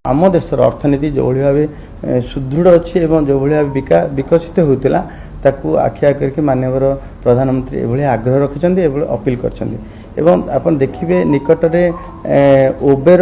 आम देशर अर्थनीति जो भाव सुदृढ़ अच्छी और जो भाव विकसित होता ताकू आखि करके माननीय प्रधानमंत्री एभली आग्रह रखिंट अपील कर देखिए निकट में उबेर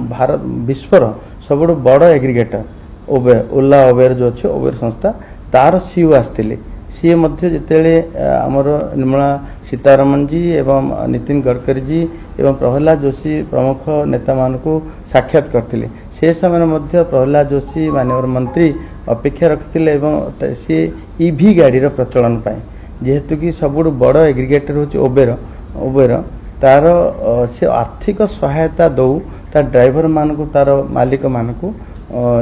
भारत विश्वर सब बड़ एग्रीगेटर उबेर ओला उबेर जो अच्छे उबेर संस्था तार सीओ आसते सी जिते आमर निर्मला सीतारमण जी एवं नितिन गडकरी जी एवं प्रहलाद जोशी प्रमुख नेता मान को साक्षात करते से समय प्रहलाद जोशी माननीय मंत्री अपेक्षा रखते सी ईवी गाड़ी प्रचलन जेहेतु कि सब बड़ एग्रीगेटर हूँ उबेर तार से आर्थिक सहायता दौ तार ड्राइवर मान को तार मालिक मान को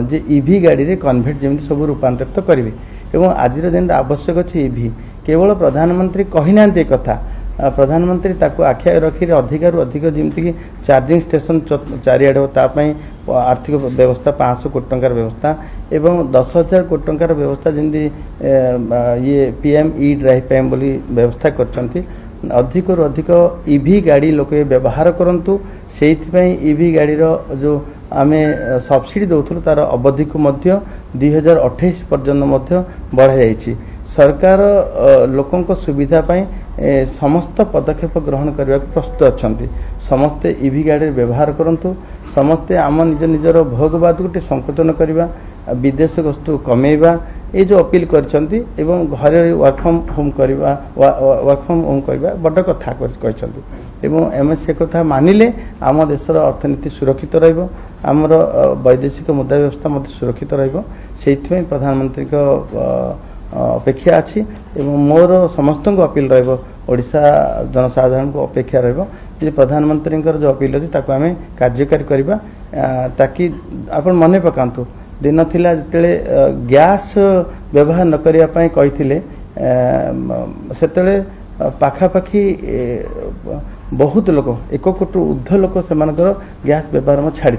जे ईवी गाड़ी रे कन्वर्ट जमी सब रूपांतरित करेंगे एवं आज दिन आवश्यक अच्छे ईवी केवल प्रधानमंत्री कही ना कथा प्रधानमंत्री ताको आखिया रखी अधिक अधिक जमीक चार्जिंग स्टेशन चारिआडे आर्थिक व्यवस्था 500 कोटी टंकार व्यवस्था एवं 10,000 कोटी टंकार व्यवस्था जमी ये पीएम ई ड्राइव टाइम बोली व्यवस्था करछंती अधिक अधिक ईवी गाड़ी लोक व्यवहार करंतु सेइथिपई ईवी गाड़ी जो आमे सब्सिडी दौथुलु तार अवधि को मध्य 2028 पर्यंत बढ़ा जाइछि सरकार लोकों को सुविधा पाई समस्त पदक्षेप ग्रहण करने को प्रस्तुत अच्छा समस्ते ईवी गाड़ी व्यवहार करंतु समस्ते आम निज निजर भोगवाद को संकोचन करवा विदेश वस्तु कमेवा ये जो अपील करछंती एवं घरे वर्क फ्रॉम होम करवा बड़ कथा कहते एवं एम से कथा मानिले आम देशर अर्थनीति सुरक्षित रहिबो आमर वैदेशिक मुद्रा व्यवस्था सुरक्षित रहिबो सेइथिपई प्रधानमंत्री को अपेक्षा अच्छी एवं मोर समस्त को अपील रहिबो ओडिशा जनसाधारण को अपेक्षा रहिबो जे प्रधानमंत्री जो अपील अछि ताको आमे कार्यकारी करबा ताकि आपण मने पकांतु दिन थिला जतेले गैस व्यवहार न करिया पई कहिथिले सेतेले पाखापाखी बहुत लोक 1 कोटी ऊर्ध्व लोक सेमानकर गैस व्यवहार में छाड़ी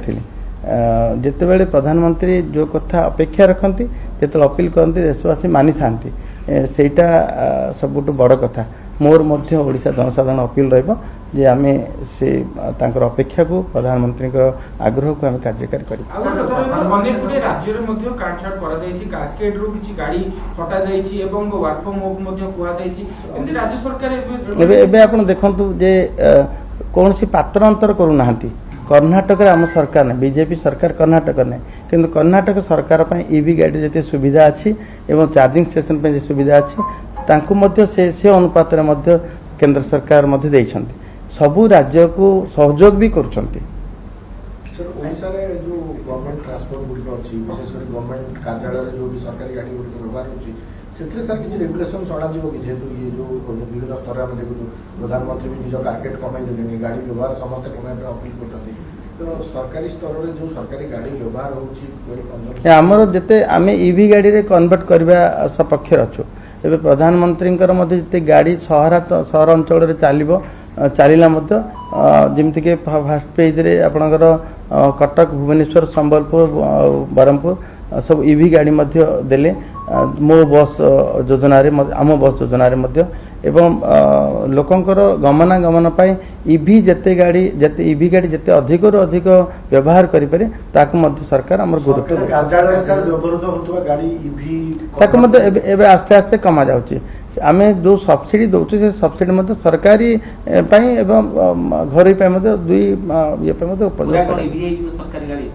जितेबाला प्रधानमंत्री जो कथा अपेक्षा रखती जो अपील करती देशवासी मानि था सेटा सबुठ बड़ कथा मोर मध्य ओडिशा जनसाधारण अपील रहिबो जे आमे से तांकर अपेक्षा को प्रधानमंत्री को आग्रह को आमे कार्यकारी करी अनेक गुडे राज्य रे मध्य काटछाट करा दैछि कास्केड रो किछि गाड़ी हटा दैछि एवं वर्क फ्रॉम होम मध्य कुआ दैछि एंदी राज्य सरकार एबे आपण देखंतु जे कोनसी पात्र अंतर करू नाहंती कर्नाटक आम सरकार ने बीजेपी सरकार कर्नाटक ने किंतु कर्नाटक सरकार ईवी गाड़ी जिते सुविधा अच्छी एवं चार्जिंग स्टेशन पे सुविधा अच्छी तांकु मध्य से अनुपात में केंद्र सरकार सबू राज्य को सहयोग भी करुछंती प्रधानमंत्री भी निज टार्गेट कमाई गाड़ी व्यवहार समस्त कमाई अपील करते तो सरकारी स्तर में जो सरकारी गाड़ी व्यवहार होची हमर जते आमे ईवी गाड़ी रे कन्वर्ट करबा सपक्ष रछु एबे प्रधानमंत्री जिते गाड़ी सहर अंचल रे चलिला जमती के फास्ट पेज रे आपणकर कटक भुवनेश्वर संबलपुर बरहमपुर सब ईवी गाड़ी देले मो बस योजना आम बस योजना एवं लोकंकर गमनागमन पाई ईवी जिते गाड़ी जिते ईवी गाड़ी जिते अधिक अधिक व्यवहार करि पारे ताकु मध्य सरकार हमर गुरुत्व एबे आस्ते आस्ते कमा जाउची आमे जो सब्सिडी दउची से सब्सिडी मध्य सरकारी पाई एवं घरे पाई मध्य दुई ये पाई मध्य उपयोग सरकारी गाड़ी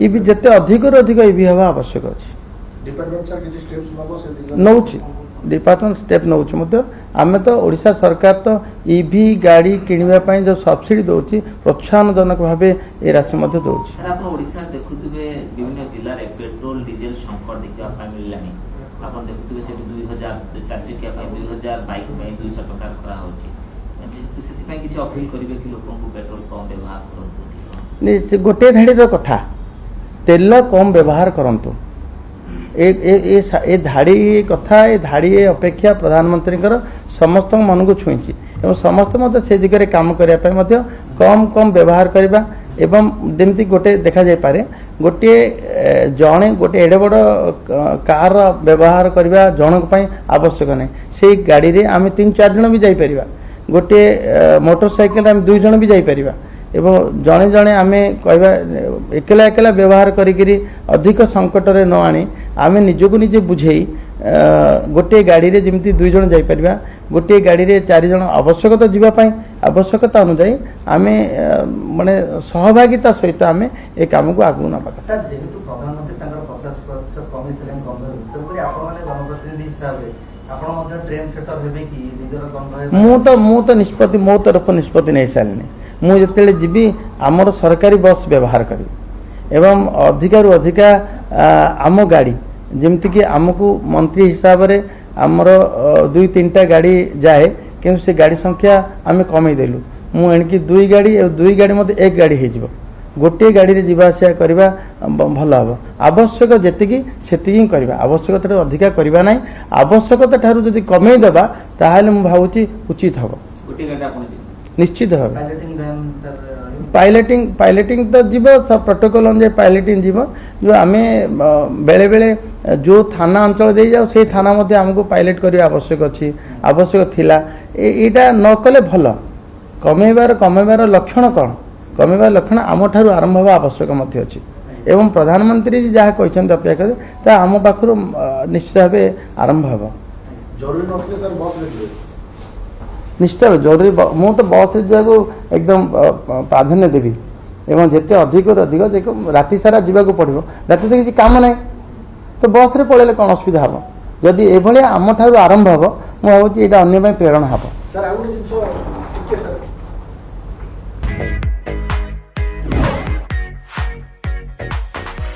ईवी जिते अधिक अधिक ईवी हवा आवश्यक अछि डिपार्टमेंट सर किछि स्टेप्स नबो से नउची डिपार्टमेंट स्टेप नौ आम तो ओडिशा सरकार तो ईवी गाड़ी किणवा जो सब्सिडी दौर प्रोत्साहन जनक भाव ये राशि विभिन्न जिले में पेट्रोल डीजेल संकट देखा मिलला देखुए 2000 चार चकिया 2000 बाइक 200 टका करा होची अपील करिवे कि लोगों को पेट्रोल कम व्यवहार करंतु गोटे धाड़ी कथा तेल कम व्यवहार करंतु ए धाड़ी कथा ए धाड़ी अपेक्षा प्रधानमंत्री समस्त मन को छुईची एवं समस्त मत से दिगरे काम करने कम कम व्यवहार करवा एवं जमती गोटे देखा जाय पारे गोटे जड़े गोटे एडे बड़ कार व्यवहार करवा जनक आवश्यक नहीं से गाड़ी रे आम 3-4 जन भी जापर गोटे मोटरसाइकेल आम 2 जन भी जापर ଏବଂ ଜଣେ ଜଣେ ଆମେ କହିବା ଏକଲା ଏକଲା ବ୍ୟବହାର କରିକିରି ଅଧିକ ସଂକଟରେ ନ ଆଣି ଆମେ ନିଜକୁ ନିଜେ ବୁଝେଇ ଗୋଟିଏ ଗାଡ଼ିରେ ଯେମିତି 2 ଜଣ ଯାଇପାରିବା, ଗୋଟିଏ ଗାଡ଼ିରେ 4 ଜଣ ଆବଶ୍ୟକତା ଯିବା ପାଇଁ ଆବଶ୍ୟକତା ଅନୁଯାୟୀ ଆମେ ମାନେ ସହଭାଗିତା ସହିତ ଆମେ ଏ କାମକୁ ଆଗକୁ ନେବା କଥା। ସାର୍ ଯେହେତୁ ପ୍ରଧାନମନ୍ତ୍ରୀ ତାଙ୍କର 50% କମିସାରିଲେଣି ଗନ୍ଧ ତେଣୁକରି ଆପଣମାନେ ଜନପ୍ରତିନିଧି ହିସାବରେ ଆପଣ ମଧ୍ୟ ଟ୍ରେନ୍ ସେଟର ହେବେ କି ନିଜର ଗନ୍ଧ? ମୁଁ ତ ନିଷ୍ପତ୍ତି ମୋ ତରଫ ନିଷ୍ପତ୍ତି ନେଇ ସାରିଲିଣି। ମୁଁ ଯେତେବେଳେ ଯିବି ଆମର ସରକାରୀ ବସ୍ ବ୍ୟବହାର କରିବି ଏବଂ ଅଧିକାରୁ ଅଧିକା ଆମ ଗାଡ଼ି ଯେମିତିକି ଆମକୁ ମନ୍ତ୍ରୀ ହିସାବରେ ଆମର 2-3ଟା ଗାଡ଼ି ଯାଏ, କିନ୍ତୁ ସେ ଗାଡ଼ି ସଂଖ୍ୟା ଆମେ କମେଇ ଦେଲୁ। ମୁଁ ଏଣିକି 2 ଗାଡ଼ି ଆଉ 2 ଗାଡ଼ି ମଧ୍ୟ 1 ଗାଡ଼ି ହେଇଯିବ। ଗୋଟିଏ ଗାଡ଼ିରେ ଯିବା ଆସିବା କରିବା ଭଲ ହେବ। ଆବଶ୍ୟକ ଯେତିକି ସେତିକି ହିଁ କରିବା, ଆବଶ୍ୟକତାଠାରୁ ଅଧିକା କରିବା ନାହିଁ। ଆବଶ୍ୟକତା ଠାରୁ ଯଦି କମେଇ ଦେବା ତାହେଲେ ମୁଁ ଭାବୁଛି ଉଚିତ ହେବ। ଗୋଟିଏ ଗାଡ଼ି ଆପଣ ଯିବେ ନିଶ୍ଚିତ ଭାବେ ପାଇଲଟିଂ ପାଇଲଟିଂ ତ ଯିବ, ପ୍ରୋଟୋକଲ ଅନୁଯାୟୀ ପାଇଲଟିଂ ଯିବ। ଯେଉଁ ଆମେ ବେଳେ ବେଳେ ଯେଉଁ ଥାନା ଅଞ୍ଚଳ ଦେଇ ଯାଉ ସେଇ ଥାନା ମଧ୍ୟ ଆମକୁ ପାଇଲଟ କରିବା ଆବଶ୍ୟକ ଅଛି, ଆବଶ୍ୟକ ଥିଲା। ଏଇଟା ନ କଲେ ଭଲ। କମେଇବାର ଲକ୍ଷଣ କ'ଣ? କମେଇବାର ଲକ୍ଷଣ ଆମଠାରୁ ଆରମ୍ଭ ହେବା ଆବଶ୍ୟକ ମଧ୍ୟ ଅଛି ଏବଂ ପ୍ରଧାନମନ୍ତ୍ରୀ ଯାହା କହିଛନ୍ତି ଅପେକ୍ଷା କରି ତାହା ଆମ ପାଖରୁ ନିଶ୍ଚିତ ଭାବେ ଆରମ୍ଭ ହେବ। ଜରୁରୀ ନଥିଲେ ସାର୍ ବସ୍ରେ ଯିବେ? ନିଶ୍ଚିତ ଭାବେ ଜରୁରୀ। ମୁଁ ତ ବସ୍ରେ ଯିବାକୁ ଏକଦମ ପ୍ରାଧାନ୍ୟ ଦେବି ଏବଂ ଯେତେ ଅଧିକରୁ ଅଧିକ ରାତି ସାରା ଯିବାକୁ ପଡ଼ିବ, ରାତି ତ କିଛି କାମ ନାହିଁ, ତ ବସ୍ରେ ପଳେଇଲେ କ'ଣ ଅସୁବିଧା ହେବ? ଯଦି ଏଭଳିଆ ଆମଠାରୁ ଆରମ୍ଭ ହେବ ମୁଁ ଭାବୁଛି ଏଇଟା ଅନ୍ୟ ପାଇଁ ପ୍ରେରଣା ହେବ। ସାର୍ ଆଉ ଗୋଟେ ଜିନିଷ